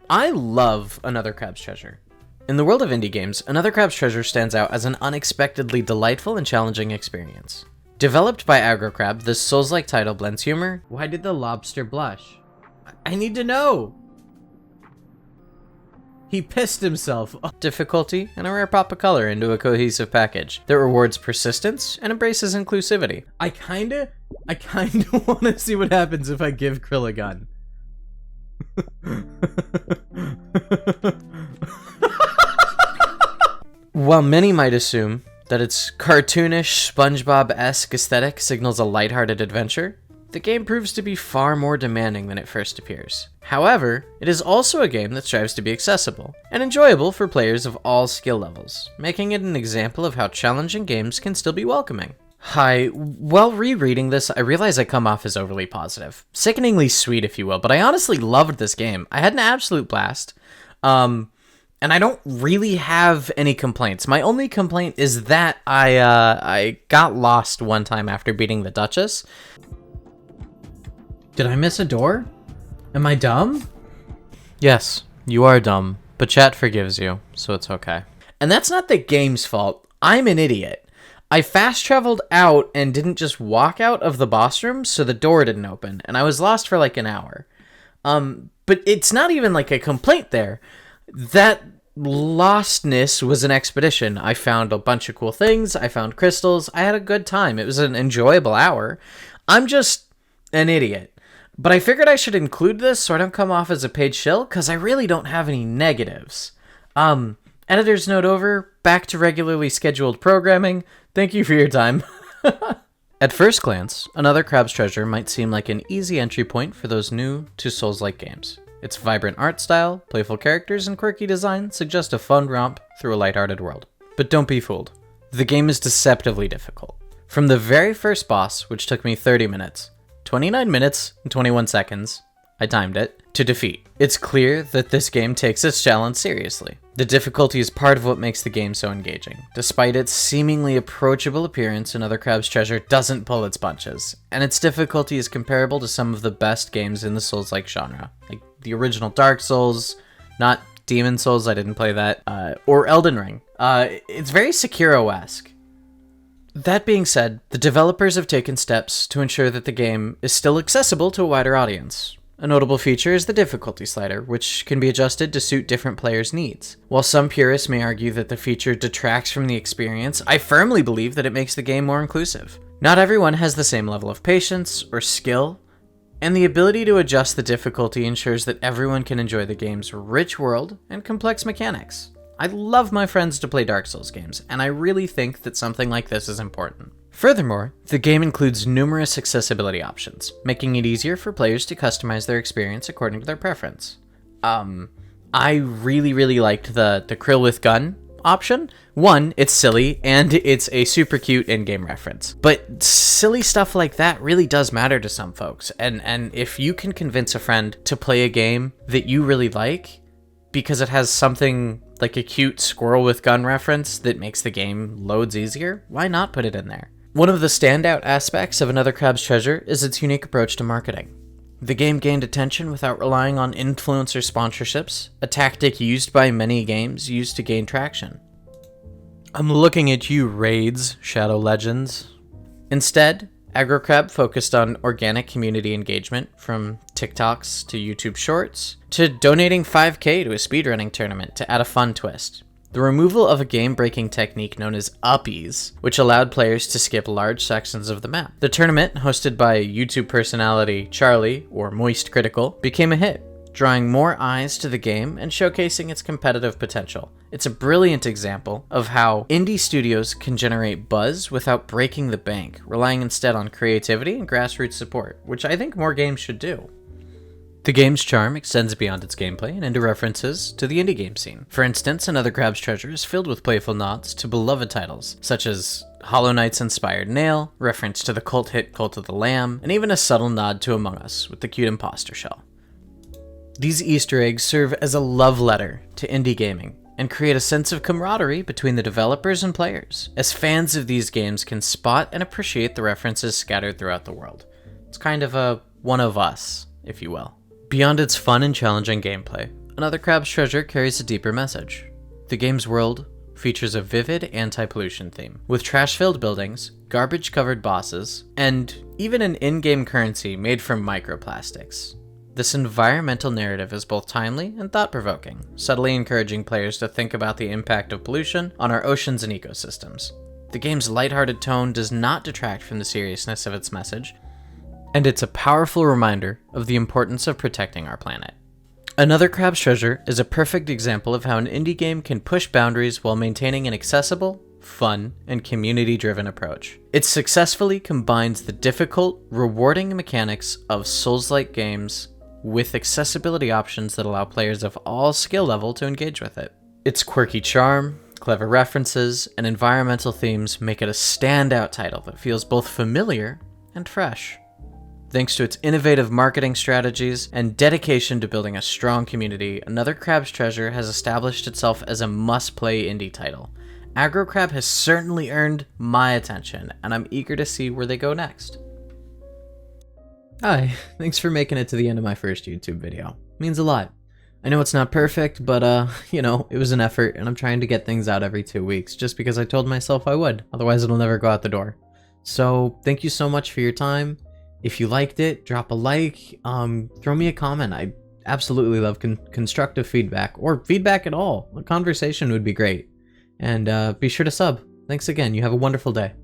I love Another Crab's Treasure. In the world of indie games, Another Crab's Treasure stands out as an unexpectedly delightful and challenging experience. Developed by Aggro Crab, this Souls-like title blends humor. Why did the lobster blush? I need to know! He pissed himself. Difficulty and a rare pop of color into a cohesive package that rewards persistence and embraces inclusivity. I kinda want to see what happens if I give Krill a gun. While many might assume that its cartoonish, SpongeBob-esque aesthetic signals a lighthearted adventure, the game proves to be far more demanding than it first appears. However, it is also a game that strives to be accessible and enjoyable for players of all skill levels, making it an example of how challenging games can still be welcoming. Hi, while rereading this, I realize I come off as overly positive. Sickeningly sweet, if you will, but I honestly loved this game. I had an absolute blast. And I don't really have any complaints. My only complaint is that I got lost one time after beating the Duchess. Did I miss a door? Am I dumb? Yes, you are dumb, but chat forgives you, so it's okay. And that's not the game's fault. I'm an idiot. I fast traveled out and didn't just walk out of the boss room, so the door didn't open, and I was lost for like an hour. But it's not even like a complaint there. That lostness was an expedition. I found a bunch of cool things. I found crystals. I had a good time. It was an enjoyable hour. I'm just an idiot. But I figured I should include this so I don't come off as a paid shill, because I really don't have any negatives. Editor's note over. Back to regularly scheduled programming. Thank you for your time. At first glance, Another Crab's Treasure might seem like an easy entry point for those new to Souls-like games. Its vibrant art style, playful characters, and quirky design suggest a fun romp through a lighthearted world. But don't be fooled. The game is deceptively difficult. From the very first boss, which took me 30 minutes, 29 minutes and 21 seconds, I timed it, to defeat. It's clear that this game takes its challenge seriously. The difficulty is part of what makes the game so engaging. Despite its seemingly approachable appearance, Another Crab's Treasure doesn't pull its punches, and its difficulty is comparable to some of the best games in the Souls-like genre, like the original Dark Souls, not Demon Souls, I didn't play that, or Elden Ring. It's very Sekiro-esque. That being said, the developers have taken steps to ensure that the game is still accessible to a wider audience. A notable feature is the difficulty slider, which can be adjusted to suit different players' needs. While some purists may argue that the feature detracts from the experience, I firmly believe that it makes the game more inclusive. Not everyone has the same level of patience or skill, and the ability to adjust the difficulty ensures that everyone can enjoy the game's rich world and complex mechanics. I love my friends to play Dark Souls games, and I really think that something like this is important. Furthermore, the game includes numerous accessibility options, making it easier for players to customize their experience according to their preference. I really liked the Krill with gun option. One, it's silly, and it's a super cute in-game reference. But silly stuff like that really does matter to some folks, and if you can convince a friend to play a game that you really like, because it has something like a cute squirrel with gun reference that makes the game loads easier, why not put it in there? One of the standout aspects of Another Crab's Treasure is its unique approach to marketing. The game gained attention without relying on influencer sponsorships, a tactic used by many games used to gain traction. I'm looking at you, Raids, Shadow Legends. Instead, Aggro Crab focused on organic community engagement, from TikToks to YouTube Shorts, to donating 5K to a speedrunning tournament to add a fun twist. The removal of a game-breaking technique known as uppies, which allowed players to skip large sections of the map. The tournament, hosted by YouTube personality Charlie, or Moist Critical, became a hit, drawing more eyes to the game and showcasing its competitive potential. It's a brilliant example of how indie studios can generate buzz without breaking the bank, relying instead on creativity and grassroots support, which I think more games should do. The game's charm extends beyond its gameplay and into references to the indie game scene. For instance, Another Crab's Treasure is filled with playful nods to beloved titles, such as Hollow Knight's inspired Nail, reference to the cult hit Cult of the Lamb, and even a subtle nod to Among Us with the cute imposter shell. These Easter eggs serve as a love letter to indie gaming and create a sense of camaraderie between the developers and players, as fans of these games can spot and appreciate the references scattered throughout the world. It's kind of a one of us, if you will. Beyond its fun and challenging gameplay, Another Crab's Treasure carries a deeper message. The game's world features a vivid anti-pollution theme, with trash-filled buildings, garbage-covered bosses, and even an in-game currency made from microplastics. This environmental narrative is both timely and thought-provoking, subtly encouraging players to think about the impact of pollution on our oceans and ecosystems. The game's lighthearted tone does not detract from the seriousness of its message, and it's a powerful reminder of the importance of protecting our planet. Another Crab's Treasure is a perfect example of how an indie game can push boundaries while maintaining an accessible, fun, and community-driven approach. It successfully combines the difficult, rewarding mechanics of Souls-like games with accessibility options that allow players of all skill level to engage with it. Its quirky charm, clever references, and environmental themes make it a standout title that feels both familiar and fresh. Thanks to its innovative marketing strategies and dedication to building a strong community, Another Crab's Treasure has established itself as a must-play indie title. Aggro Crab has certainly earned my attention, and I'm eager to see where they go next. Hi, thanks for making it to the end of my first YouTube video. It means a lot. I know it's not perfect, but it was an effort, and I'm trying to get things out every 2 weeks, just because I told myself I would, otherwise it'll never go out the door. So, thank you so much for your time. If you liked it, drop a like, throw me a comment. I absolutely love constructive feedback, or feedback at all. A conversation would be great. And be sure to sub. Thanks again. You have a wonderful day.